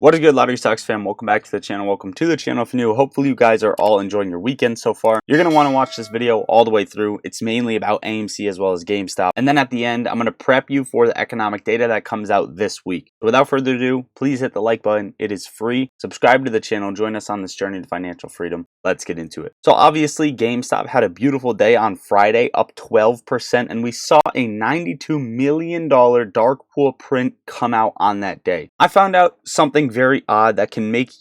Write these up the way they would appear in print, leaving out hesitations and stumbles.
What is good, Lottery Stocks fam? Welcome back to the channel. Welcome to the channel if you're new. Hopefully you guys are all enjoying your weekend so far. You're going to want to watch this video all the way through. It's mainly about AMC as well as GameStop. And then at the end, I'm going to prep you for the economic data that comes out this week. So without further ado, please hit the like button. It is free. Subscribe to the channel. Join us on this journey to financial freedom. Let's get into it. So obviously, GameStop had a beautiful day on Friday, up 12%. And we saw a $92 million dark pool print come out on that day. I found out something very odd that can make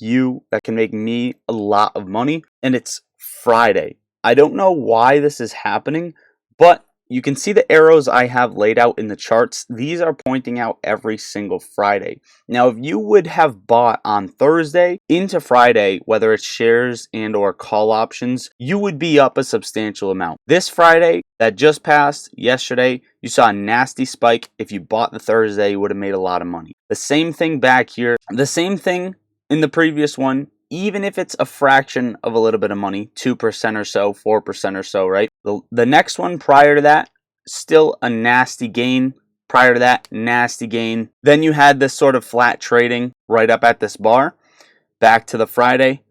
me a lot of money, and it's Friday. I don't know why this is happening, but you can see the arrows I have laid out in the charts. These are pointing out every single Friday. Now, if you would have bought on Thursday into Friday, whether it's shares and or call options, you would be up a substantial amount. This Friday that just passed yesterday, you saw a nasty spike. If you bought the Thursday, you would have made a lot of money. The same thing back here. The same thing in the previous one. Even if it's a fraction of a little bit of money, 2% or so, 4% or so, right? The next one prior to that, still a nasty gain. Prior to that, nasty gain. Then you had this sort of flat trading right up at this bar. Back to the Friday,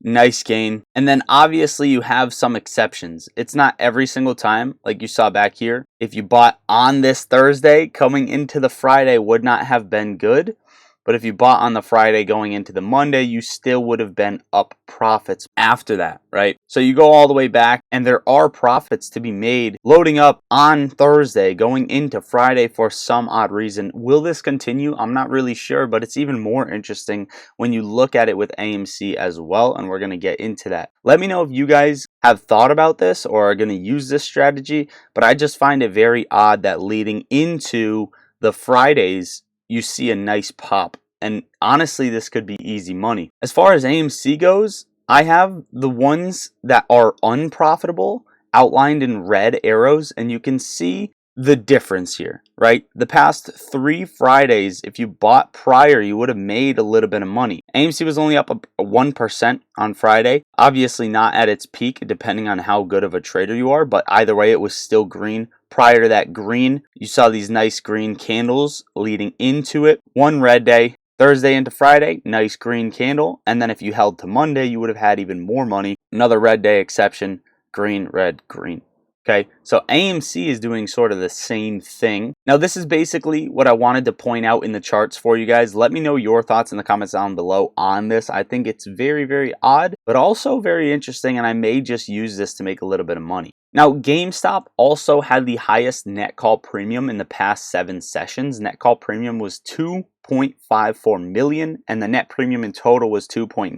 nice gain. And then obviously you have some exceptions. It's not every single time, like you saw back here. If you bought on this Thursday, coming into the Friday would not have been good. But if you bought on the Friday going into the Monday, you still would have been up profits after that, right? So you go all the way back, and there are profits to be made loading up on Thursday going into Friday for some odd reason. Will this continue? I'm not really sure, but it's even more interesting when you look at it with AMC as well, and we're going to get into that. Let me know if you guys have thought about this or are going to use this strategy, but I just find it very odd that leading into the Fridays, you see a nice pop. And honestly, this could be easy money. As far as AMC goes, I have the ones that are unprofitable outlined in red arrows, and you can see the difference here, right? The past 3 Fridays, if you bought prior, you would have made a little bit of money. AMC was only up 1% on Friday. Obviously not at its peak, depending on how good of a trader you are, but either way, it was still green. Prior to that green, you saw these nice green candles leading into it. One red day, Thursday into Friday, nice green candle. And then if you held to Monday, you would have had even more money. Another red day exception, green, red, green. Okay, so AMC is doing sort of the same thing. Now, this is basically what I wanted to point out in the charts for you guys. Let me know your thoughts in the comments down below on this. I think it's very, very odd, but also very interesting, and I may just use this to make a little bit of money. Now, GameStop also had the highest net call premium in the past 7 sessions. Net call premium was 2.54 million, and the net premium in total was 2.9.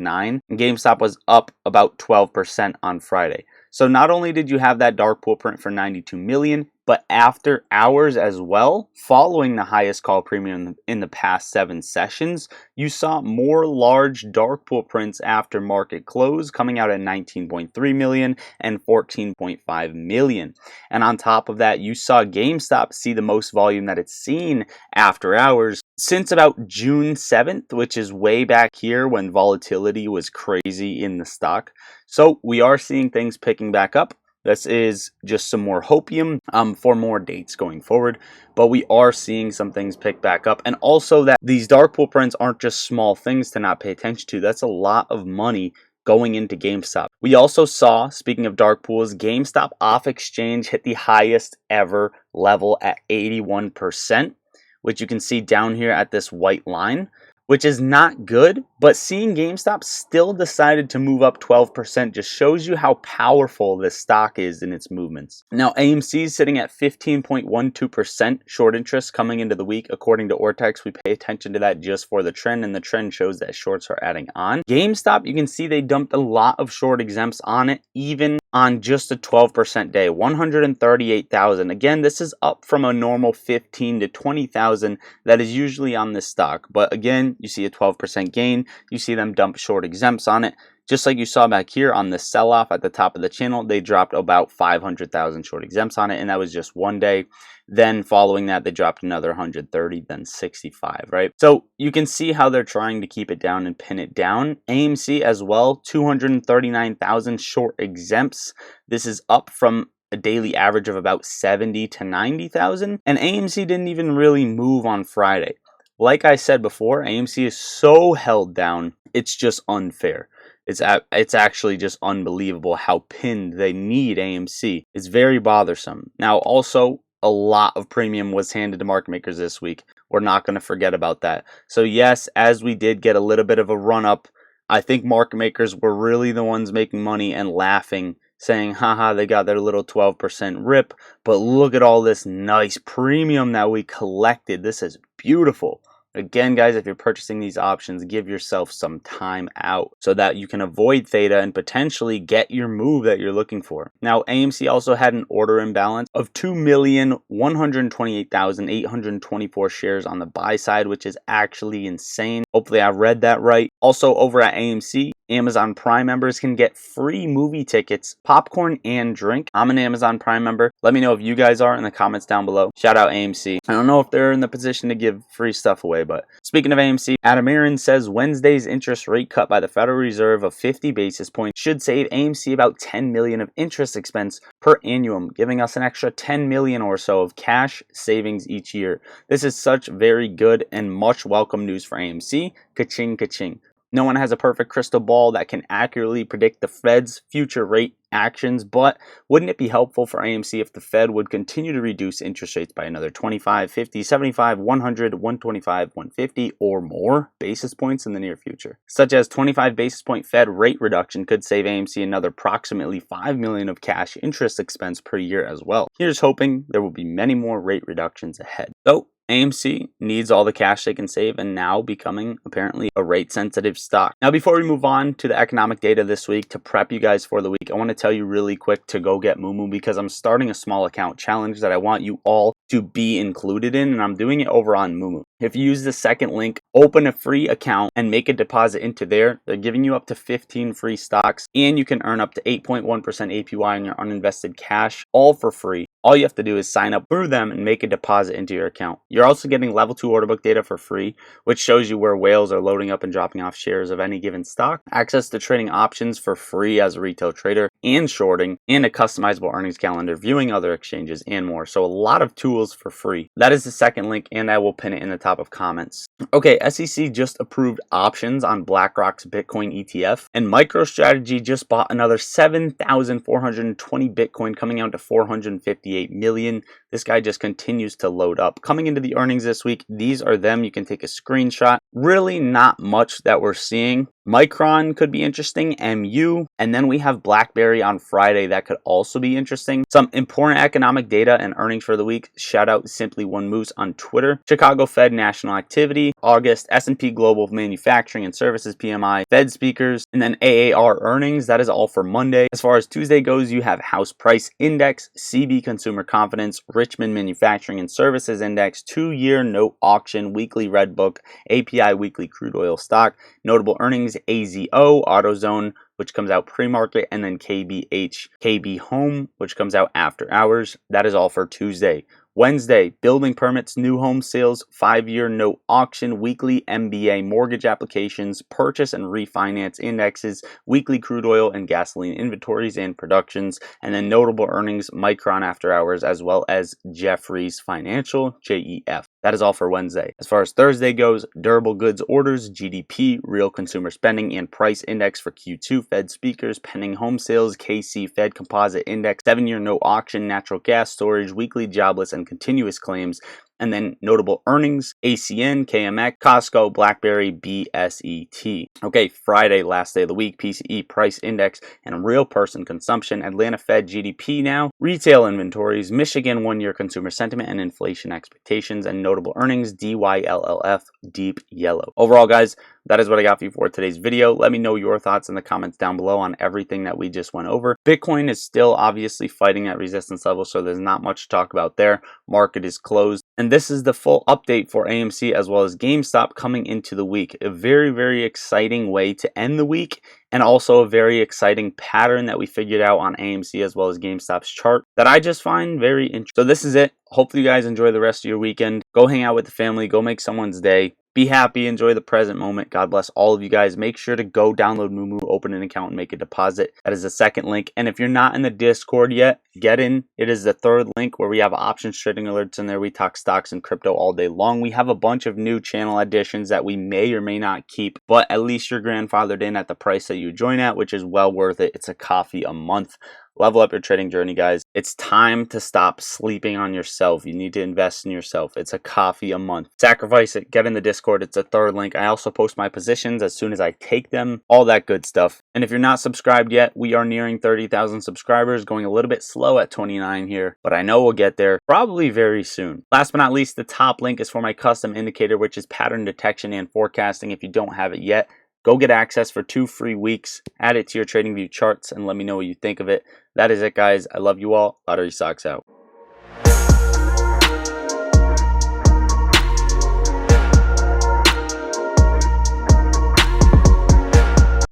And GameStop was up about 12% on Friday. So not only did you have that dark pool print for 92 million, but after hours as well, following the highest call premium in the past 7 sessions, you saw more large dark pool prints after market close coming out at 19.3 million and 14.5 million. And on top of that, you saw GameStop see the most volume that it's seen after hours since about June 7th, which is way back here when volatility was crazy in the stock. So we are seeing things picking back up. This is just some more hopium for more dates going forward, but we are seeing some things pick back up. And also that these dark pool prints aren't just small things to not pay attention to. That's a lot of money going into GameStop. We also saw, speaking of dark pools, GameStop off exchange hit the highest ever level at 81%, which you can see down here at this white line, which is not good, but seeing GameStop still decided to move up 12% just shows you how powerful this stock is in its movements. Now, AMC is sitting at 15.12% short interest coming into the week. According to Ortex, we pay attention to that just for the trend, and the trend shows that shorts are adding on. GameStop, you can see they dumped a lot of short exempts on it, even on just a 12% day, 138,000. Again, this is up from a normal 15 to 20,000 that is usually on this stock. But again, you see a 12% gain. You see them dump short exempts on it. Just like you saw back here on the sell-off at the top of the channel, they dropped about 500,000 short exempts on it, and that was just one day. Then following that, they dropped another 130, then 65, right? So you can see how they're trying to keep it down and pin it down. AMC as well, 239,000 short exempts. This is up from a daily average of about 70 to 90,000, and AMC didn't even really move on Friday. like I said before, AMC is so held down, it's just unfair. It's actually just unbelievable how pinned they need AMC. It's very bothersome. Now, also, a lot of premium was handed to market makers this week. We're not going to forget about that. So yes, as we did get a little bit of a run up, I think market makers were really the ones making money and laughing, saying, haha, they got their little 12% rip, but look at all this nice premium that we collected. This is beautiful. Again, guys, if you're purchasing these options, give yourself some time out so that you can avoid theta and potentially get your move that you're looking for. Now, AMC also had an order imbalance of 2,128,824 shares on the buy side, which is actually insane. Hopefully, I read that right. Also, over at AMC, Amazon Prime members can get free movie tickets, popcorn, and drink. I'm an Amazon Prime member. Let me know if you guys are in the comments down below. Shout out AMC. I don't know if they're in the position to give free stuff away, but speaking of AMC, Adam Aaron says Wednesday's interest rate cut by the Federal Reserve of 50 basis points should save AMC about $10 million of interest expense per annum, giving us an extra $10 million or so of cash savings each year. This is such very good and much welcome news for AMC. Ka-ching, ka-ching. No one has a perfect crystal ball that can accurately predict the Fed's future rate actions, but wouldn't it be helpful for AMC if the Fed would continue to reduce interest rates by another 25, 50, 75, 100, 125, 150, or more basis points in the near future? Such as 25 basis point Fed rate reduction could save AMC another approximately $5 million of cash interest expense per year as well. Here's hoping there will be many more rate reductions ahead. So, AMC needs all the cash they can save and now becoming apparently a rate sensitive stock. Now, before we move on to the economic data this week, to prep you guys for the week, I want to tell you really quick to go get Mumu because I'm starting a small account challenge that I want you all to be included in, and I'm doing it over on Mumu. If you use the second link, open a free account and make a deposit into there, they're giving you up to 15 free stocks and you can earn up to 8.1% APY on your uninvested cash, all for free. All you have to do is sign up through them and make a deposit into your account. You're also getting level 2 order book data for free, which shows you where whales are loading up and dropping off shares of any given stock, access to trading options for free as a retail trader, and shorting, and a customizable earnings calendar, viewing other exchanges, and more. So a lot of tools for free. That is the second link, and I will pin it in the top of comments. Okay, SEC just approved options on BlackRock's Bitcoin ETF, and MicroStrategy just bought another 7,420 Bitcoin, coming out to 458 million. This guy just continues to load up. Coming into the earnings this week, these are them. You can take a screenshot. Really not much that we're seeing. Micron could be interesting, MU, and then we have BlackBerry on Friday. That could also be interesting. Some important economic data and earnings for the week. Shout out Simply One Moose on Twitter. Chicago Fed national activity, August S&P Global Manufacturing and Services PMI, Fed speakers, and then AAR earnings. That is all for Monday. As far as Tuesday goes, you have House Price Index, CB Consumer Confidence, Richmond Manufacturing and Services Index, 2-year note auction, weekly red book, API weekly crude oil stock, notable earnings, AZO, AutoZone, which comes out pre-market, and then KBH, KB Home, which comes out after hours. That is all for Tuesday. Wednesday, building permits, new home sales, 5-year note auction, weekly MBA mortgage applications, purchase and refinance indexes, weekly crude oil and gasoline inventories and productions, and then notable earnings, Micron after hours, as well as Jefferies Financial, JEF. That is all for Wednesday. As far as Thursday goes, durable goods orders, GDP, real consumer spending, and price index for Q2, Fed speakers, pending home sales, KC Fed composite index, 7-year note auction, natural gas storage, weekly jobless and continuous claims, and then notable earnings, ACN, KMX, Costco, BlackBerry, BSET. Okay, Friday, last day of the week, PCE price index and real person consumption, Atlanta Fed GDP now, retail inventories, Michigan 1-year consumer sentiment and inflation expectations, and notable earnings, DYLLF, deep yellow. Overall, guys, that is what I got for you for today's video. Let me know your thoughts in the comments down below on everything that we just went over. Bitcoin is still obviously fighting at resistance level, so there's not much to talk about there. Market is closed. And this is the full update for AMC as well as GameStop coming into the week. A very, very exciting way to end the week, and also a very exciting pattern that we figured out on AMC as well as GameStop's chart that I just find very interesting. So this is it. Hopefully you guys enjoy the rest of your weekend. Go hang out with the family. Go make someone's day. Be happy, enjoy the present moment. God bless all of you guys. Make sure to go download Mumu, open an account, and make a deposit. That is the second link. And if you're not in the Discord yet, get in. It is the third link where we have options trading alerts in there. We talk stocks and crypto all day long. We have a bunch of new channel additions that we may or may not keep, but at least you're grandfathered in at the price that you join at, which is well worth it. It's a coffee a month. Level up your trading journey, guys. It's time to stop sleeping on yourself. You need to invest in yourself. It's a coffee a month. Sacrifice it. Get in the Discord. It's a third link. I also post my positions as soon as I take them. All that good stuff. And if you're not subscribed yet, we are nearing 30,000 subscribers. Going a little bit slow at 29 here, but I know we'll get there probably very soon. Last but not least, the top link is for my custom indicator, which is pattern detection and forecasting. If you don't have it yet, go get access for 2 free weeks. Add it to your TradingView charts and let me know what you think of it. That is it, guys. I love you all. Lottery Socks out.